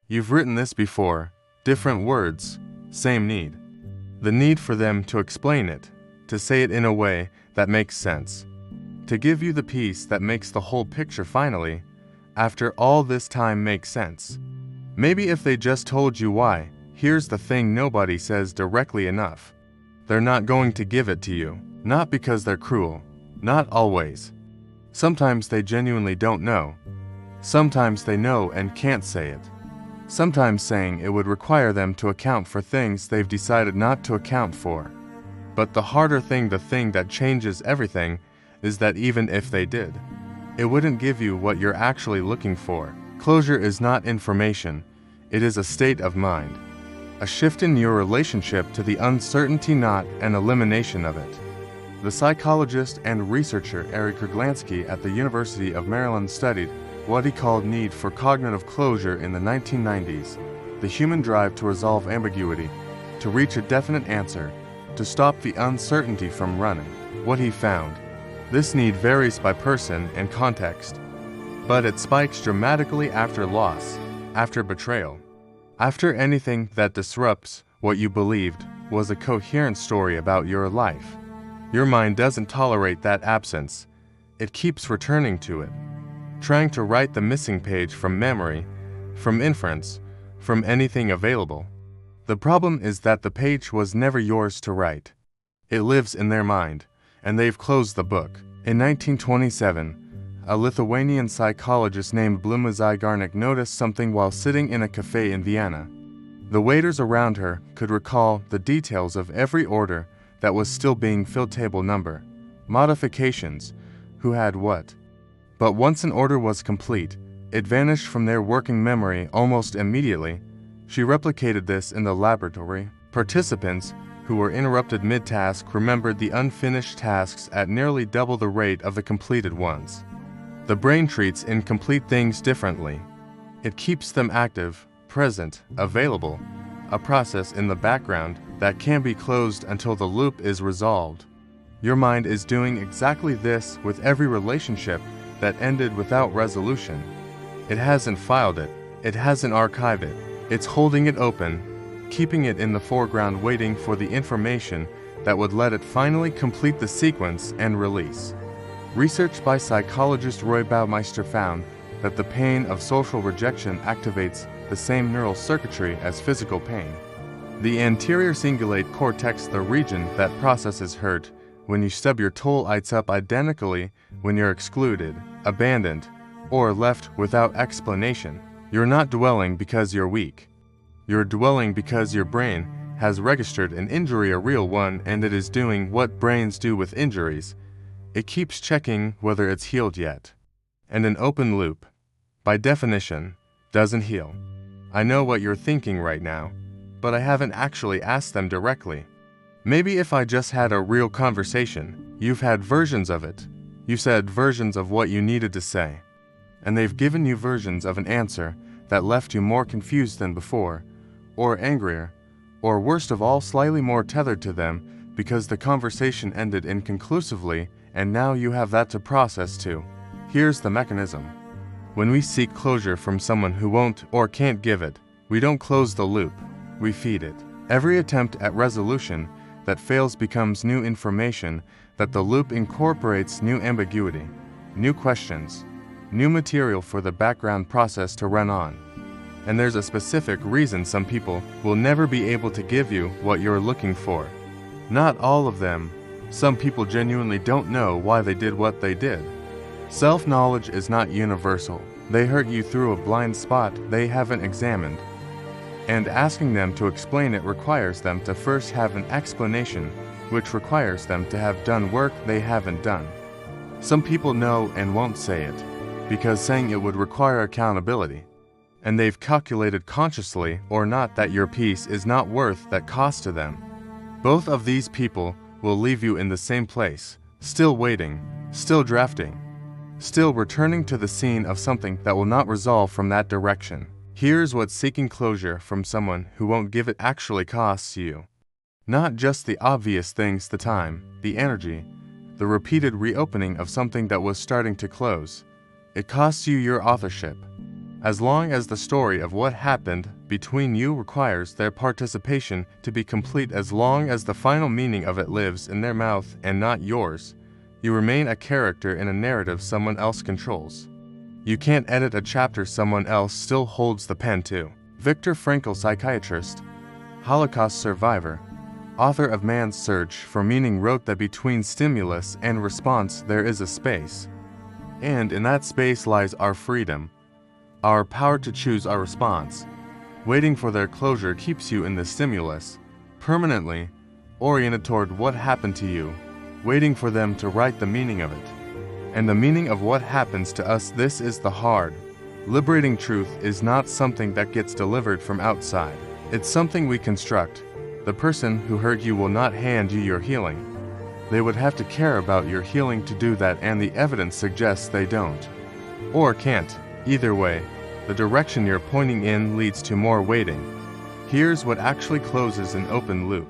You've written this before, different words, same need. The need for them to explain it, to say it in a way that makes sense, to give you the piece that makes the whole picture finally, after all this time, make sense. Maybe if they just told you why, here's the thing nobody says directly enough. They're not going to give it to you, not because they're cruel, not always. Sometimes they genuinely don't know. Sometimes they know and can't say it. Sometimes saying it would require them to account for things they've decided not to account for. But the harder thing, the thing that changes everything, is that even if they did, it wouldn't give you what you're actually looking for. Closure is not information, it is a state of mind. A shift in your relationship to the uncertainty, not an elimination of it. The psychologist and researcher Eric Kurglansky at the University of Maryland studied what he called need for cognitive closure in the 1990s, the human drive to resolve ambiguity, to reach a definite answer, to stop the uncertainty from running. What he found: this need varies by person and context, but it spikes dramatically after loss, after betrayal, after anything that disrupts what you believed was a coherent story about your life. Your mind doesn't tolerate that absence. It keeps returning to it, trying to write the missing page from memory, from inference, from anything available. The problem is that the page was never yours to write. It lives in their mind, and they've closed the book. In 1927, a Lithuanian psychologist named Bluma Zygarnik noticed something while sitting in a cafe in Vienna. The waiters around her could recall the details of every order that was still being filled, table number, modifications, who had what. But once an order was complete, it vanished from their working memory almost immediately. She replicated this in the laboratory. Participants who were interrupted mid-task remembered the unfinished tasks at nearly double the rate of the completed ones. The brain treats incomplete things differently. It keeps them active, present, available, a process in the background that can be closed until the loop is resolved. Your mind is doing exactly this with every relationship that ended without resolution. It hasn't filed it, it hasn't archived it, it's holding it open, keeping it in the foreground, waiting for the information that would let it finally complete the sequence and release. Research by psychologist Roy Baumeister found that the pain of social rejection activates the same neural circuitry as physical pain. The anterior cingulate cortex, the region that processes hurt when you stub your toe, lights up identically when you're excluded, abandoned, or left without explanation. You're not dwelling because you're weak. You're dwelling because your brain has registered an injury, a real one, and it is doing what brains do with injuries. It keeps checking whether it's healed yet. And an open loop, by definition, doesn't heal. I know what you're thinking right now, but I haven't actually asked them directly. Maybe if I just had a real conversation. You've had versions of it. You said versions of what you needed to say. And they've given you versions of an answer that left you more confused than before, or angrier, or worst of all, slightly more tethered to them because the conversation ended inconclusively, and now you have that to process too. Here's the mechanism. When we seek closure from someone who won't or can't give it, we don't close the loop, we feed it. Every attempt at resolution that fails becomes new information that the loop incorporates, new ambiguity, new questions, new material for the background process to run on. And there's a specific reason some people will never be able to give you what you're looking for. Not all of them. Some people genuinely don't know why they did what they did. Self-knowledge is not universal. They hurt you through a blind spot they haven't examined. And asking them to explain it requires them to first have an explanation, which requires them to have done work they haven't done. Some people know and won't say it, because saying it would require accountability. And they've calculated consciously or not that your peace is not worth that cost to them. Both of these people will leave you in the same place, still waiting, still drafting, still returning to the scene of something that will not resolve from that direction. Here's what seeking closure from someone who won't give it actually costs you. Not just the obvious things, the time, the energy, the repeated reopening of something that was starting to close. It costs you your authorship. As long as the story of what happened between you requires their participation to be complete, as long as the final meaning of it lives in their mouth and not yours, you remain a character in a narrative someone else controls. You can't edit a chapter someone else still holds the pen to. Viktor Frankl, psychiatrist, Holocaust survivor, author of Man's Search for Meaning, wrote that between stimulus and response there is a space. And in that space lies our freedom, our power to choose our response. Waiting for their closure keeps you in the stimulus, permanently oriented toward what happened to you, waiting for them to write the meaning of it. And the meaning of what happens to us, this is the hard, liberating truth, is not something that gets delivered from outside. It's something we construct. The person who hurt you will not hand you your healing. They would have to care about your healing to do that, and the evidence suggests they don't. Or can't. Either way, the direction you're pointing in leads to more waiting. Here's what actually closes an open loop.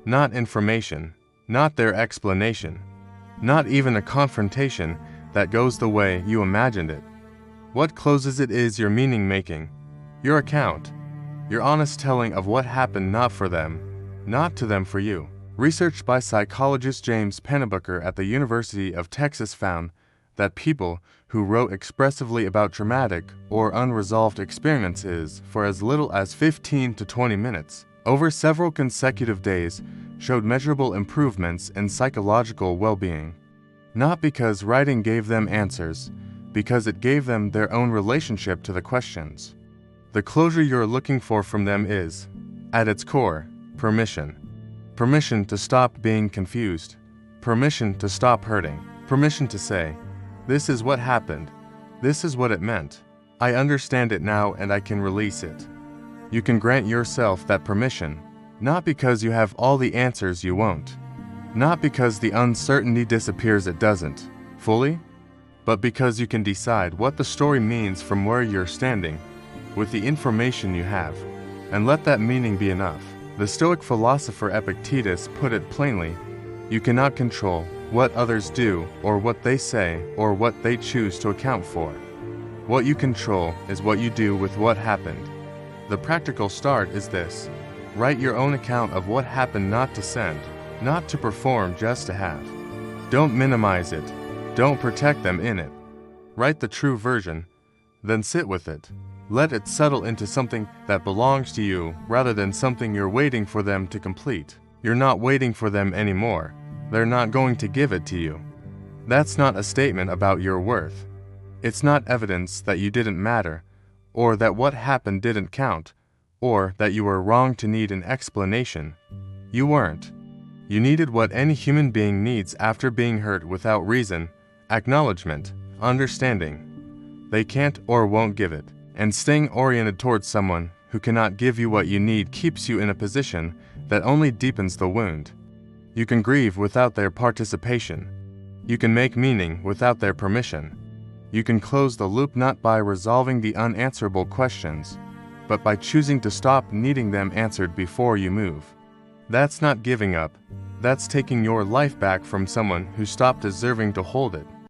Not information, not their explanation, not even a confrontation that goes the way you imagined it. What closes it is your meaning making, your account, your honest telling of what happened, not for them, not to them, for you. Research by psychologist James Pennebucker at the University of Texas found that people who wrote expressively about traumatic or unresolved experiences for as little as 15 to 20 minutes over several consecutive days showed measurable improvements in psychological well-being. Not because writing gave them answers, because it gave them their own relationship to the questions. The closure you're looking for from them is, at its core, permission. Permission to stop being confused. Permission to stop hurting. Permission to say, this is what happened. This is what it meant. I understand it now and I can release it. You can grant yourself that permission, not because you have all the answers, you won't. Not because the uncertainty disappears, it doesn't, fully, but because you can decide what the story means from where you're standing, with the information you have, and let that meaning be enough. The Stoic philosopher Epictetus put it plainly, you cannot control what others do or what they say or what they choose to account for. What you control is what you do with what happened. The practical start is this: write your own account of what happened, not to send, not to perform, just to have. Don't minimize it. Don't protect them in it. Write the true version, then sit with it. Let it settle into something that belongs to you rather than something you're waiting for them to complete. You're not waiting for them anymore. They're not going to give it to you. That's not a statement about your worth. It's not evidence that you didn't matter, or that what happened didn't count, or that you were wrong to need an explanation. You weren't. You needed what any human being needs after being hurt, without reason, acknowledgement, understanding. They can't or won't give it. And staying oriented towards someone who cannot give you what you need keeps you in a position that only deepens the wound. You can grieve without their participation. You can make meaning without their permission. You can close the loop not by resolving the unanswerable questions, but by choosing to stop needing them answered before you move. That's not giving up. That's taking your life back from someone who stopped deserving to hold it.